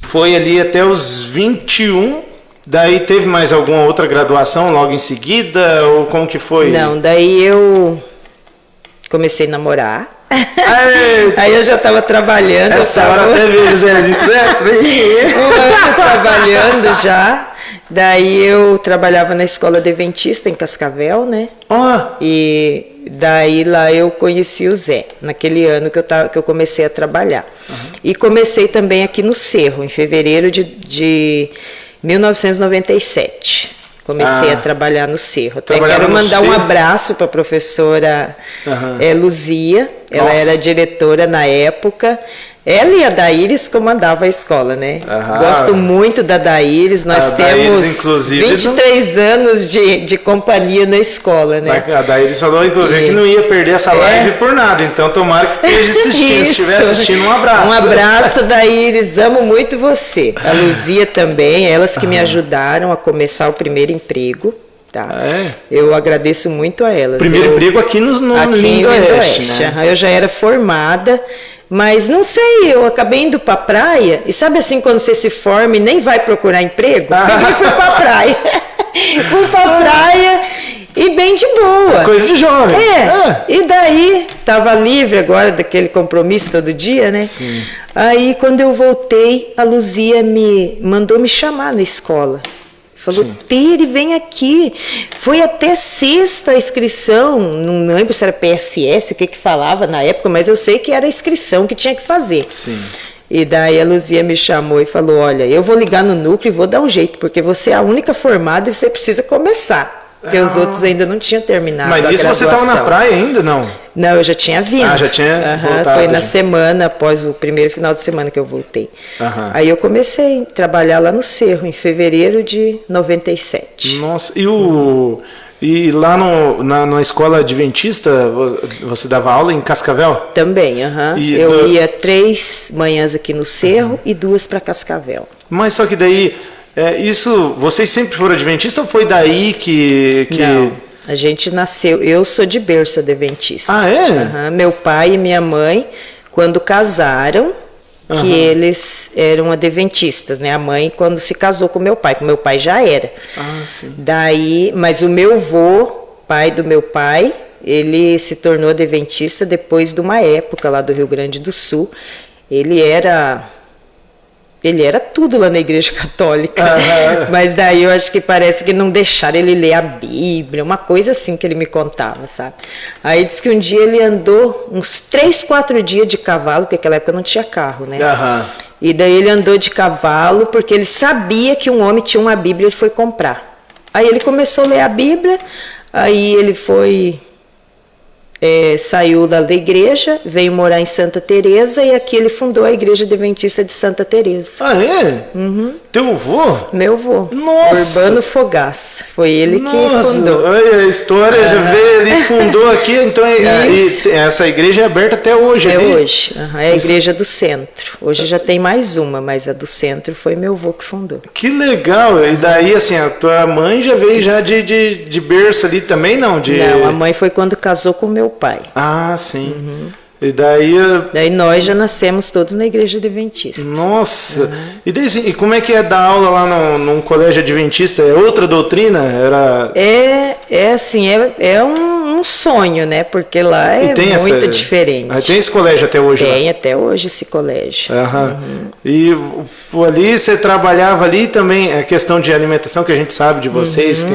foi ali até os 21. Daí teve mais alguma outra graduação logo em seguida? Ou como que foi? Não, daí eu comecei a namorar. Aí eu já estava trabalhando. Essa hora até veio, Zezinho. Um ano trabalhando já. Daí eu trabalhava na escola adventista em Cascavel, né? E daí lá eu conheci o Zé, naquele ano que eu comecei a trabalhar. E comecei também aqui no Cerro, em fevereiro de 1997. Comecei a trabalhar no Cerro. Até quero mandar um abraço para a professora Luzia. Ela era diretora na época. Ela e a Daíris comandavam a escola, né? Gosto muito da Daíris. Nós temos 23 anos de companhia na escola, né? A Daíris falou, inclusive, que não ia perder essa live por nada. Então, tomara que esteja assistindo. Se estiver assistindo, um abraço. Um abraço, Daíris. Amo muito você. A Luzia também. Elas que me ajudaram a começar o primeiro emprego. Tá. Eu agradeço muito a elas. Primeiro emprego aqui no Lindoeste, né? Eu já era formada, mas não sei, eu acabei indo para a praia, e sabe assim, quando você se forma e nem vai procurar emprego? Eu fui para a praia. Fui para a praia e bem de boa. Coisa de jovem. E daí, estava livre agora daquele compromisso todo dia, né? Sim. Aí, quando eu voltei, a Luzia mandou me chamar na escola. Falou, Tere, vem aqui. Foi até sexta a inscrição, não lembro se era PSS, o que falava na época, mas eu sei que era a inscrição que tinha que fazer. Sim. E daí a Luzia me chamou e falou, olha, eu vou ligar no núcleo e vou dar um jeito, porque você é a única formada e você precisa começar. Porque os outros ainda não tinham terminado a graduação. Mas isso você estava na praia ainda, não? Não, eu já tinha vindo. Já tinha voltado. Foi na semana, após o primeiro final de semana que eu voltei. Aí eu comecei a trabalhar lá no Cerro, em fevereiro de 97. Nossa, e lá na escola adventista, você dava aula em Cascavel? Também, eu ia 3 manhãs aqui no Cerro e 2 para Cascavel. Mas só que daí... isso, vocês sempre foram adventistas ou foi daí que... Não, a gente nasceu, eu sou de berço adventista. Meu pai e minha mãe, quando casaram, que eles eram adventistas, né? A mãe quando se casou com meu pai, que meu pai já era. Sim. Daí, mas o meu avô, pai do meu pai, ele se tornou adventista depois de uma época lá do Rio Grande do Sul. Ele era tudo lá na igreja católica, mas daí eu acho que parece que não deixaram ele ler a Bíblia, uma coisa assim que ele me contava, sabe? Aí diz que um dia ele andou uns 3, 4 dias de cavalo, porque naquela época não tinha carro, né? E daí ele andou de cavalo porque ele sabia que um homem tinha uma Bíblia e ele foi comprar. Aí ele começou a ler a Bíblia, aí ele saiu da igreja, veio morar em Santa Teresa e aqui ele fundou a Igreja Adventista de Santa Teresa. Teu avô? Meu avô. Nossa! Urbano Fogaça. Foi ele que fundou. Olha a história, já veio, ele fundou aqui, então essa igreja é aberta até hoje. Hoje. É a Igreja do Centro. Hoje já tem mais uma, mas a do Centro foi meu avô que fundou. Que legal! E daí, assim, a tua mãe já veio já de berço ali também, não? Não, a mãe foi quando casou com meu pai. Sim. E daí nós já nascemos todos na igreja adventista. Nossa! E daí, e como é que é dar aula lá num colégio adventista? É outra doutrina? É um sonho, né? Porque lá é muito diferente. Tem esse colégio até hoje? Tem até hoje esse colégio. E ali você trabalhava ali também, a questão de alimentação que a gente sabe de vocês.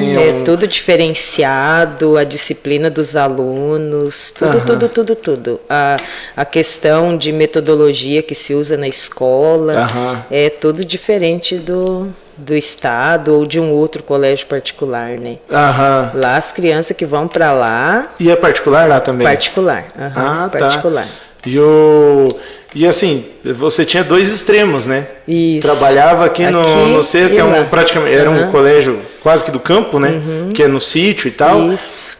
Tudo diferenciado, a disciplina dos alunos, tudo. A questão de metodologia que se usa na escola, é tudo diferente do estado ou de um outro colégio particular, né? Lá as crianças que vão para lá... E é particular lá também? Particular, particular. E assim, você tinha 2 extremos, né? Isso. Trabalhava aqui no Cerro, que praticamente era um colégio quase que do campo, né? Que é no sítio e tal. Isso.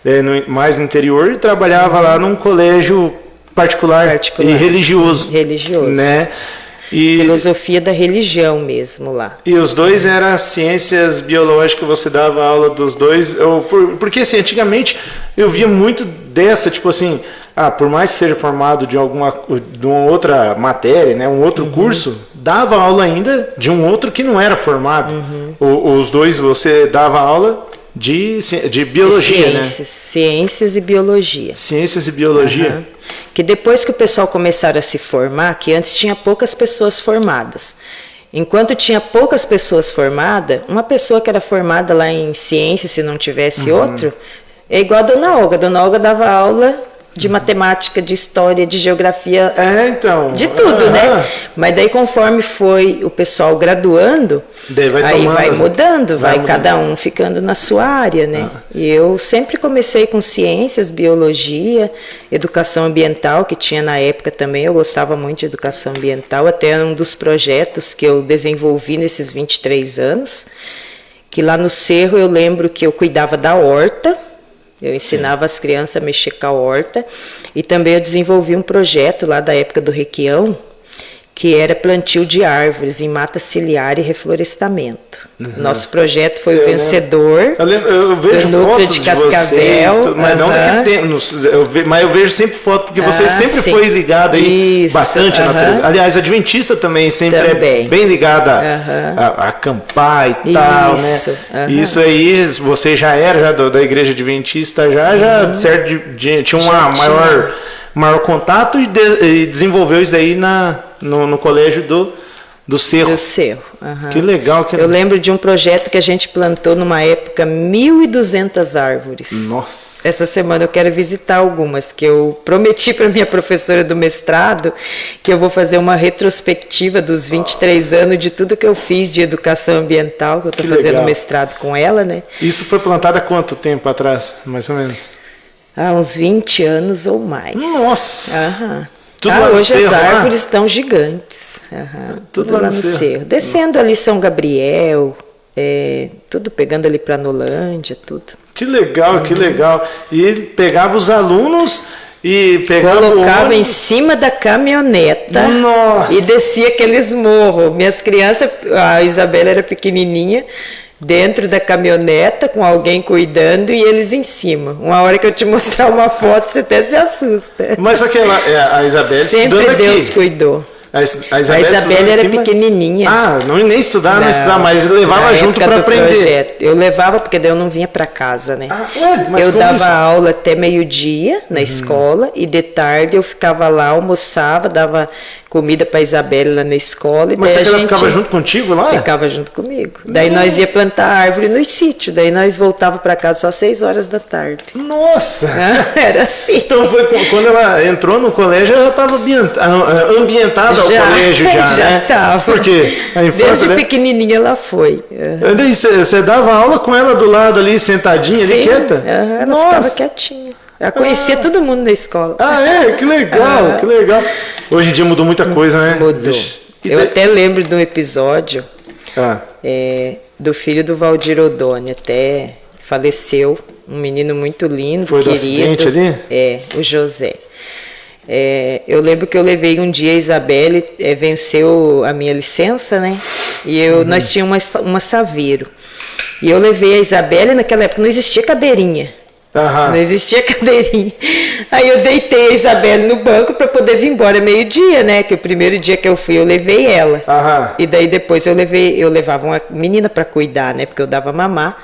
Mais no interior, e trabalhava lá num colégio particular e religioso. Religioso. Né? Filosofia da religião mesmo lá. E os dois eram ciências biológicas, você dava aula dos dois? Porque assim, antigamente eu via muito dessa, tipo assim, por mais que seja formado de uma outra matéria, né, um outro curso, dava aula ainda de um outro que não era formado. Os dois você dava aula de biologia, né? Ciências e biologia. Ciências e biologia. Que depois que o pessoal começaram a se formar, que antes tinha poucas pessoas formadas. Enquanto tinha poucas pessoas formadas, uma pessoa que era formada lá em ciência, se não tivesse outro, é igual a Dona Olga. A Dona Olga dava aula de matemática, de história, de geografia, de tudo, né? Mas daí conforme foi o pessoal graduando, aí vai mudando, vai cada um ficando na sua área, né? E eu sempre comecei com ciências, biologia, educação ambiental, que tinha na época também, eu gostava muito de educação ambiental, até um dos projetos que eu desenvolvi nesses 23 anos, que lá no Cerro eu lembro que eu cuidava da horta. Eu ensinava as crianças a mexer com a horta e também eu desenvolvi um projeto lá da época do Requião, que era plantio de árvores em mata ciliar e reflorestamento. Nosso projeto foi o vencedor. Eu vejo do núcleo fotos de Cascavel. Vocês, mas não daquele tempo. Mas eu vejo sempre foto, porque você sempre foi ligada aí bastante à natureza. Aliás, a Adventista também sempre é bem ligada a acampar e tal, né? Isso aí, você já era da igreja Adventista, já certo, tinha uma maior contato e desenvolveu isso daí no colégio do Cerro. Do Cerro. Que legal. Eu lembro de um projeto que a gente plantou numa época 1.200 árvores. Nossa! Essa semana eu quero visitar algumas, que eu prometi para minha professora do mestrado que eu vou fazer uma retrospectiva dos 23 anos de tudo que eu fiz de educação ambiental, que eu estou fazendo mestrado com ela, né? Isso foi plantado há quanto tempo atrás, mais ou menos? Há uns 20 anos ou mais. Nossa! Hoje as árvores estão gigantes. Tudo lá no Cerro. Descendo ali São Gabriel, tudo pegando ali para Nolândia, tudo. Que legal, que legal. E ele pegava os alunos e colocava em cima da caminhoneta. Nossa. E descia aqueles morros. Minhas crianças, a Isabela era pequenininha, dentro da caminhoneta, com alguém cuidando e eles em cima. Uma hora que eu te mostrar uma foto, você até se assusta. Mas a Isabela sempre Deus cuidou. A Isabela era pequenininha. Nem estudar, mas levava junto para aprender. Projeto. Eu levava porque daí eu não vinha para casa, né? Mas eu dava aula até meio-dia na escola e de tarde eu ficava lá, almoçava, dava comida para Isabela lá na escola. E mas ela ficava junto contigo lá? Ficava junto comigo. Daí nós ia plantar árvore no sítio. Daí nós voltava para casa só 6 horas da tarde. Nossa! Era assim. Então foi quando ela entrou no colégio, ela estava ambientada ao colégio já, já né? Tava. Porque a infância, desde pequenininha ela foi. Daí você dava aula com ela do lado ali, sentadinha, ali quieta? Ela ficava quietinha. Ela conhecia todo mundo na escola. Que legal, que legal. Hoje em dia mudou muita coisa, né? Mudou. Eu até lembro de um episódio do filho do Valdir Odoni, até faleceu, um menino muito lindo, foi querido. Foi do acidente ali? O José. Eu lembro que eu levei um dia a Isabelle, venceu a minha licença, né? E nós tínhamos uma Saveiro. E eu levei a Isabelle, naquela época não existia cadeirinha. Não existia cadeirinha. Aí eu deitei a Isabelle no banco para poder vir embora meio-dia, né? Que o primeiro dia que eu fui, eu levei ela. E daí depois eu levava uma menina para cuidar, né? Porque eu dava mamar.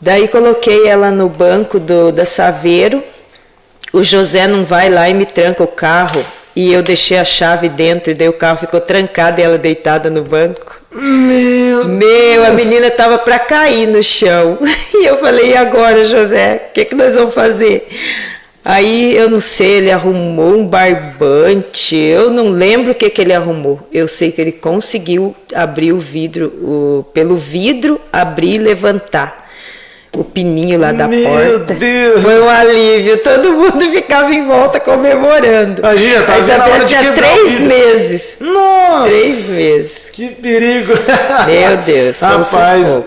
Daí coloquei ela no banco da Saveiro. O José não vai lá e me tranca o carro. E eu deixei a chave dentro, e daí o carro ficou trancado e ela deitada no banco. A menina estava para cair no chão. E eu falei, e agora, José? O que nós vamos fazer? Aí, eu não sei, ele arrumou um barbante. Eu não lembro o que ele arrumou. Eu sei que ele conseguiu abrir o vidro, pelo vidro, abrir e levantar o pininho lá da porta. Deus. Foi um alívio. Todo mundo ficava em volta comemorando. A Isabela tinha 3 meses. Nossa! 3 meses. Que perigo. Meu Deus. Rapaz.